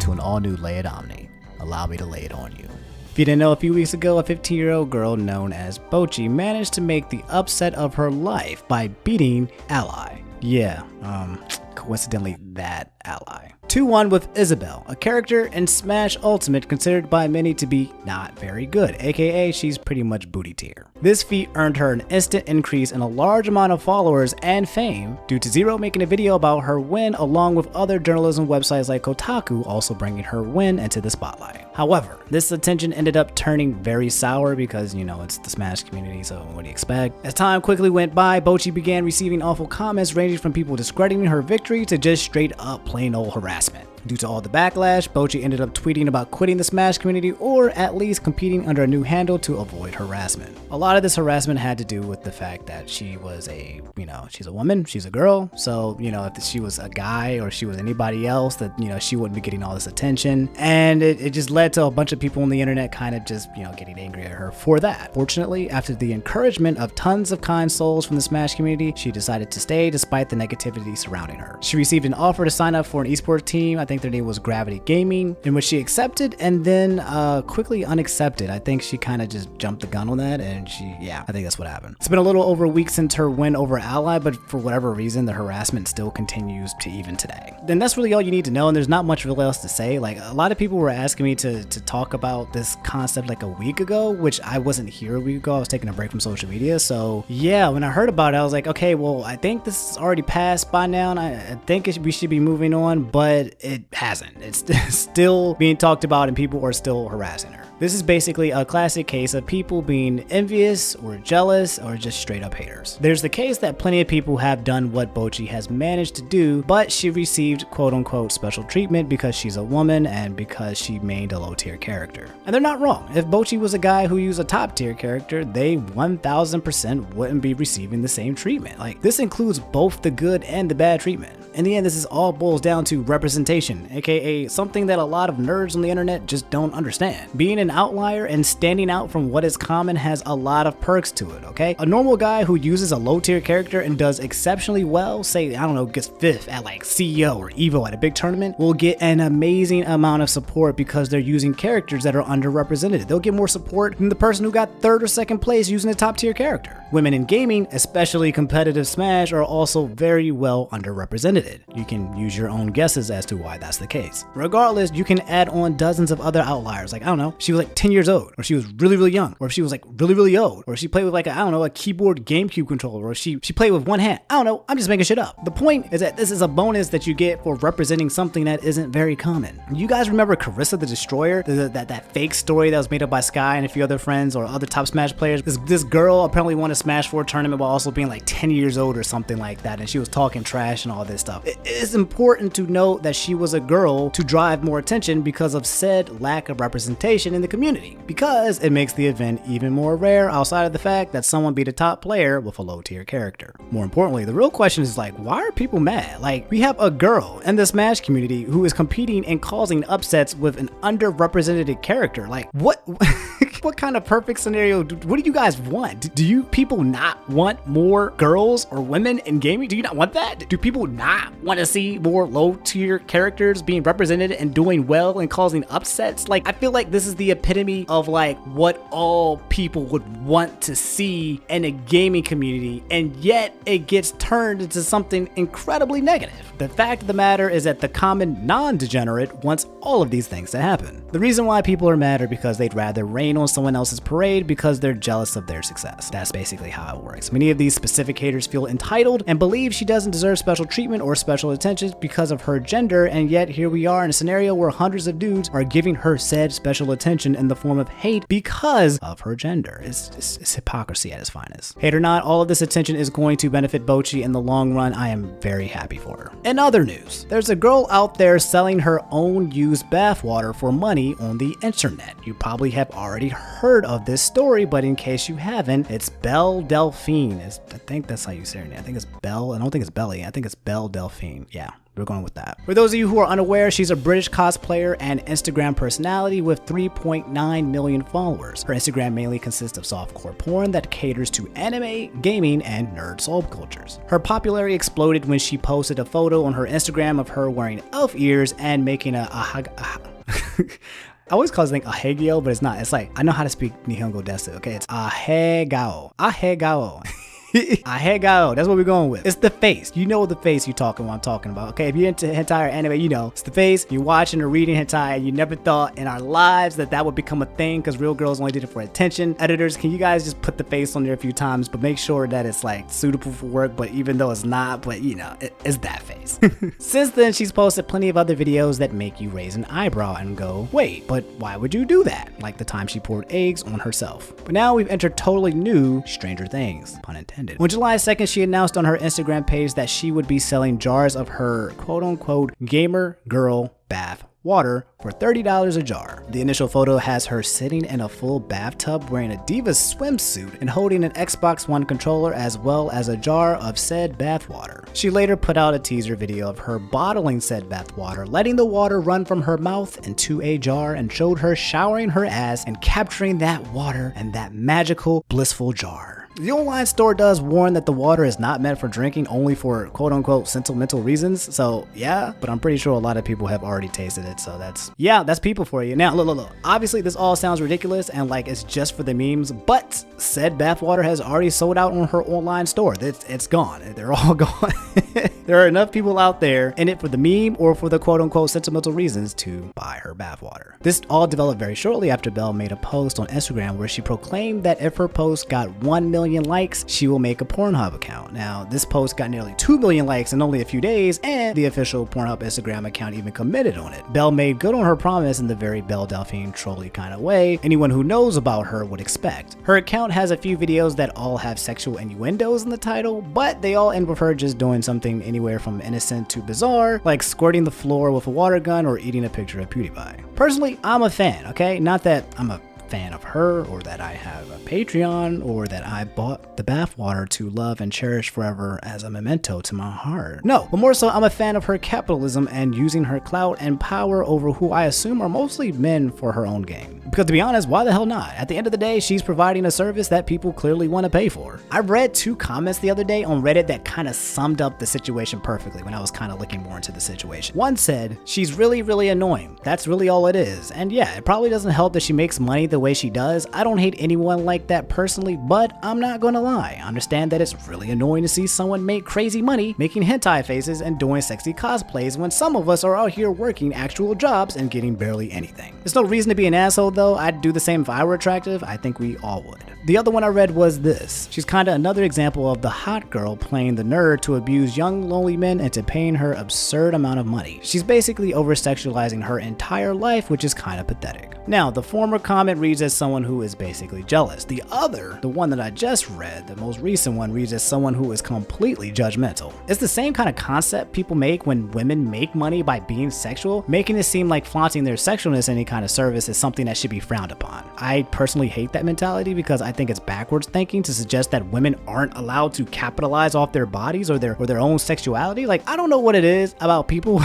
to an all-new lay it Omni. Allow me to lay it on you. If you didn't know, a few weeks ago, a 15-year-old girl known as Bocchi managed to make the upset of her life by beating Ally. Yeah, coincidentally, that Ally. 2-1 with Isabelle, a character in Smash Ultimate considered by many to be not very good, aka she's pretty much booty tier. This feat earned her an instant increase in a large amount of followers and fame due to Zero making a video about her win along with other journalism websites like Kotaku also bringing her win into the spotlight. However, this attention ended up turning very sour because, you know, it's the Smash community, so what do you expect? As time quickly went by, Bocchi began receiving awful comments ranging from people discrediting her victory to just straight up plain old harassment. Due to all the backlash, Bocchi ended up tweeting about quitting the Smash community or at least competing under a new handle to avoid harassment. A lot of this harassment had to do with the fact that she was she's a woman, she's a girl, so, if she was a guy or she was anybody else, that, she wouldn't be getting all this attention. And it just led to a bunch of people on the internet kind of just, getting angry at her for that. Fortunately, after the encouragement of tons of kind souls from the Smash community, she decided to stay despite the negativity surrounding her. She received an offer to sign up for an esports team. I think their name was Gravity Gaming, in which she accepted and then quickly unaccepted. I think she kind of just jumped the gun on that, and I think that's what happened. It's been a little over a week since her win over Ally, but for whatever reason, the harassment still continues to even today. Then that's really all you need to know, and there's not much really else to say. Like, a lot of people were asking me to talk about this concept like a week ago, which I wasn't here a week ago. I was taking a break from social media. So yeah, when I heard about it, I was like, okay, well, I think this is already passed by now, and I think we should be moving on, but it hasn't. It's still being talked about and people are still harassing her. This is basically a classic case of people being envious or jealous or just straight up haters. There's the case that plenty of people have done what Bocchi has managed to do, but she received quote unquote special treatment because she's a woman and because she mained a low tier character. And they're not wrong. If Bocchi was a guy who used a top tier character, they 1000% wouldn't be receiving the same treatment. Like, this includes both the good and the bad treatment. In the end, this is all boils down to representation, aka something that a lot of nerds on the internet just don't understand. Being an outlier and standing out from what is common has a lot of perks to it, okay? A normal guy who uses a low tier character and does exceptionally well, say, I don't know, gets 5th at like CEO or EVO at a big tournament, will get an amazing amount of support because they're using characters that are underrepresented. They'll get more support than the person who got 3rd or 2nd place using a top tier character. Women in gaming, especially competitive Smash, are also very well underrepresented. You can use your own guesses as to why that's the case. Regardless, you can add on dozens of other outliers. Like, I don't know, she was like 10 years old, or she was really, really young, or if she was like really, really old, or she played with like, a keyboard GameCube controller, or she played with one hand. I don't know, I'm just making shit up. The point is that this is a bonus that you get for representing something that isn't very common. You guys remember Carissa the Destroyer? That fake story that was made up by Sky and a few other friends or other top Smash players? This girl apparently won a Smash 4 tournament while also being like 10 years old or something like that, and she was talking trash and all this stuff. It is important to note that she was a girl to drive more attention because of said lack of representation in the community, because it makes the event even more rare outside of the fact that someone beat a top player with a low tier character. More importantly, the real question is like, why are people mad? Like, we have a girl in the Smash community who is competing and causing upsets with an underrepresented character. Like, what what kind of perfect scenario what do you guys want? Do you people not want more girls or women in gaming? Do you not want that? Do people not want to see more low tier characters being represented and doing well and causing upsets? Like, I feel like this is the epitome of like what all people would want to see in a gaming community, and yet it gets turned into something incredibly negative. The fact of the matter is that the common non-degenerate wants all of these things to happen. The reason why people are mad are because they'd rather rain on someone else's parade because they're jealous of their success. That's basically how it works. Many of these specific haters feel entitled and believe she doesn't deserve special treatment or special attention because of her gender, and yet here we are in a scenario where hundreds of dudes are giving her said special attention in the form of hate because of her gender. It's hypocrisy at its finest. Hate or not, all of this attention is going to benefit Bocchi in the long run. I am very happy for her. In other news, there's a girl out there selling her own used bathwater for money on the internet. You probably have already heard of this story, but in case you haven't, it's Belle Delphine. I think that's how you say her name. I think it's Belle. I don't think it's Belly. I think it's Belle Delphine. Yeah. we're going with that. For those of you who are unaware, she's a British cosplayer and Instagram personality with 3.9 million followers. Her Instagram mainly consists of softcore porn that caters to anime, gaming, and nerd subcultures. Her popularity exploded when she posted a photo on her Instagram of her wearing elf ears and making I always call this thing ahegao, but it's not. It's like, I know how to speak Nihongo desu, okay? It's ahegao. Ahegao. Ahegao, that's what we're going with. It's the face. You know the face I'm talking about, okay? If you're into hentai or anime, you know. It's the face. You're watching or reading hentai, and you never thought in our lives that would become a thing because real girls only did it for attention. Editors, can you guys just put the face on there a few times, but make sure that it's like suitable for work, but even though it's not, but you know, it's that face. Since then, she's posted plenty of other videos that make you raise an eyebrow and go, wait, but why would you do that? Like the time she poured eggs on herself. But now we've entered totally new Stranger Things, pun intended. On July 2nd, she announced on her Instagram page that she would be selling jars of her quote-unquote gamer girl bath water for $30 a jar. The initial photo has her sitting in a full bathtub wearing a Divas swimsuit and holding an Xbox One controller as well as a jar of said bath water. She later put out a teaser video of her bottling said bath water, letting the water run from her mouth into a jar, and showed her showering her ass and capturing that water and that magical, blissful jar. The online store does warn that the water is not meant for drinking, only for quote-unquote sentimental reasons, so yeah, but I'm pretty sure a lot of people have already tasted it, so that's people for you. Now, look. Obviously, this all sounds ridiculous and like it's just for the memes, but said bathwater has already sold out on her online store. It's gone. They're all gone. There are enough people out there in it for the meme or for the quote-unquote sentimental reasons to buy her bathwater. This all developed very shortly after Belle made a post on Instagram where she proclaimed that if her post got 1 million likes, she will make a Pornhub account. Now, this post got nearly 2 million likes in only a few days, and the official Pornhub Instagram account even committed on it. Belle made good on her promise in the very Belle Delphine trolly kind of way anyone who knows about her would expect. Her account has a few videos that all have sexual innuendos in the title, but they all end with her just doing something anywhere from innocent to bizarre, like squirting the floor with a water gun or eating a picture of PewDiePie. Personally, I'm a fan, okay? Not that I'm a fan of her or that I have a Patreon or that I bought the bathwater to love and cherish forever as a memento to my heart. No, but more so I'm a fan of her capitalism and using her clout and power over who I assume are mostly men for her own game. Because to be honest, why the hell not? At the end of the day, she's providing a service that people clearly want to pay for. I read 2 comments the other day on Reddit that kind of summed up the situation perfectly when I was kind of looking more into the situation. One said, she's really annoying. That's really all it is. And yeah, it probably doesn't help that she makes money the way she does. I don't hate anyone like that personally, but I'm not gonna lie. I understand that it's really annoying to see someone make crazy money making hentai faces and doing sexy cosplays when some of us are out here working actual jobs and getting barely anything. There's no reason to be an asshole though. I'd do the same if I were attractive. I think we all would. The other one I read was this. She's kinda another example of the hot girl playing the nerd to abuse young lonely men into paying her absurd amount of money. She's basically over-sexualizing her entire life, which is kinda pathetic. Now, the former comment reads as someone who is basically jealous. The other, the one that I just read, the most recent one, reads as someone who is completely judgmental. It's the same kind of concept people make when women make money by being sexual, making it seem like flaunting their sexualness in any kind of service is something that should be frowned upon. I personally hate that mentality because I think it's backwards thinking to suggest that women aren't allowed to capitalize off their bodies or their own sexuality. Like, I don't know what it is about people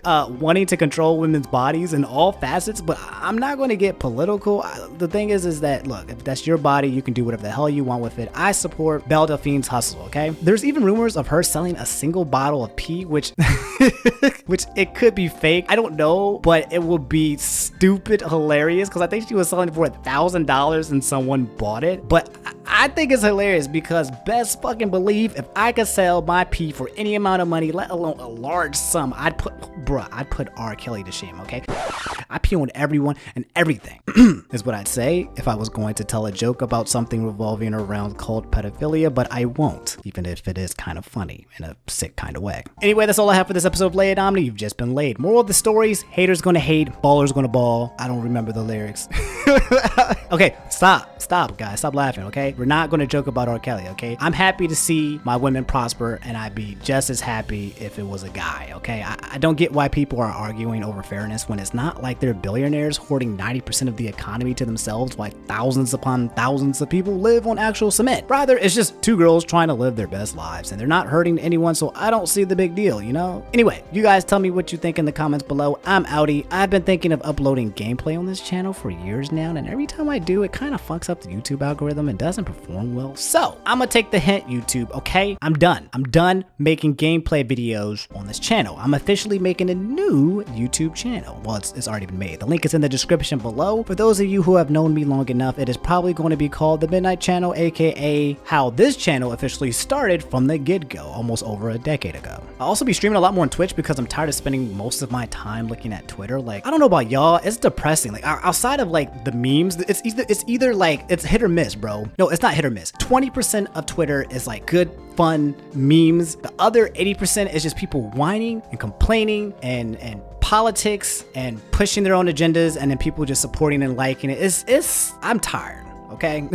wanting to control women's bodies in all facets, but I'm not going to get political. The thing is that, look, if that's your body, you can do whatever the hell you want with it. I support Belle Delphine's hustle, okay? There's even rumors of her selling a single bottle of pee, which it could be fake. I don't know, but it would be stupid hilarious because I think she was selling it for $1,000 and someone bought it. But I think it's hilarious because best fucking believe if I could sell my pee for any amount of money, let alone a large sum, I'd put R. Kelly to shame, okay? I pee on everyone and everything is what I'd say if I was going to tell a joke about something revolving around cult pedophilia, but I won't, even if it is kind of funny in a sick kind of way. Anyway, that's all I have for this episode of Lay It Omni. You've just been laid. Moral of the stories, haters gonna hate, ballers gonna ball. I don't remember the lyrics. Okay, stop guys, stop laughing, okay? We're not gonna joke about R. Kelly, okay? I'm happy to see my women prosper and I'd be just as happy if it was a guy, okay? I don't give get why people are arguing over fairness when it's not like they're billionaires hoarding 90% of the economy to themselves while thousands upon thousands of people live on actual cement. Rather, it's just two girls trying to live their best lives and they're not hurting anyone, so I don't see the big deal, you know? Anyway, you guys tell me what you think in the comments below. I'm outie. I've been thinking of uploading gameplay on this channel for years now, and every time I do, it kind of fucks up the YouTube algorithm and doesn't perform well. So I'm gonna take the hint, YouTube, okay? I'm done. I'm done making gameplay videos on this channel. I'm officially making a new YouTube channel. Well, it's already been made. The link is in the description below. For those of you who have known me long enough, it is probably going to be called the Midnight Channel, aka how this channel officially started from the get-go almost over a decade ago. I'll also be streaming a lot more on Twitch because I'm tired of spending most of my time looking at Twitter. Like, I don't know about y'all, it's depressing. Like, outside of like the memes, it's either like it's hit or miss, bro. No, it's not hit or miss. 20% of Twitter is like good, fun memes. The other 80% is just people whining and complaining and politics and pushing their own agendas, and then people just supporting and liking it. I'm tired. Okay?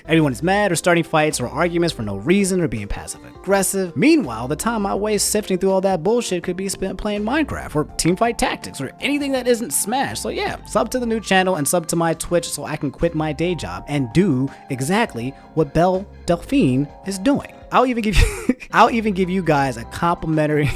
Everyone is mad or starting fights or arguments for no reason or being passive aggressive. Meanwhile, the time I waste sifting through all that bullshit could be spent playing Minecraft or Teamfight Tactics or anything that isn't Smash. So yeah, sub to the new channel and sub to my Twitch so I can quit my day job and do exactly what Belle Delphine is doing. I'll even give you guys a complimentary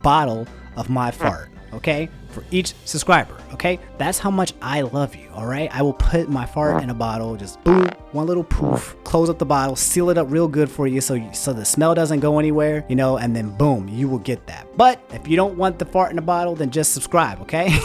bottle of my fart, okay? For each subscriber, okay? That's how much I love you, all right? I will put my fart in a bottle, just boom, one little poof, close up the bottle, seal it up real good for you so the smell doesn't go anywhere, you know, and then boom, you will get that. But if you don't want the fart in the bottle, then just subscribe, okay?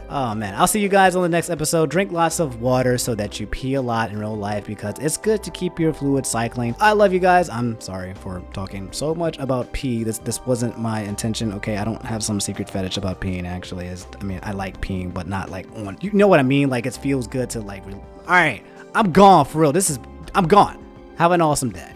Oh man, I'll see you guys on the next episode. Drink lots of water so that you pee a lot in real life because it's good to keep your fluid cycling. I love you guys. I'm sorry for talking so much about pee. This wasn't my intention, okay? I don't have some secret fetish about peeing, actually. I mean, I like peeing, but not like on, you know what I mean? Like, it feels good to like, all right, I'm gone for real. I'm gone. Have an awesome day.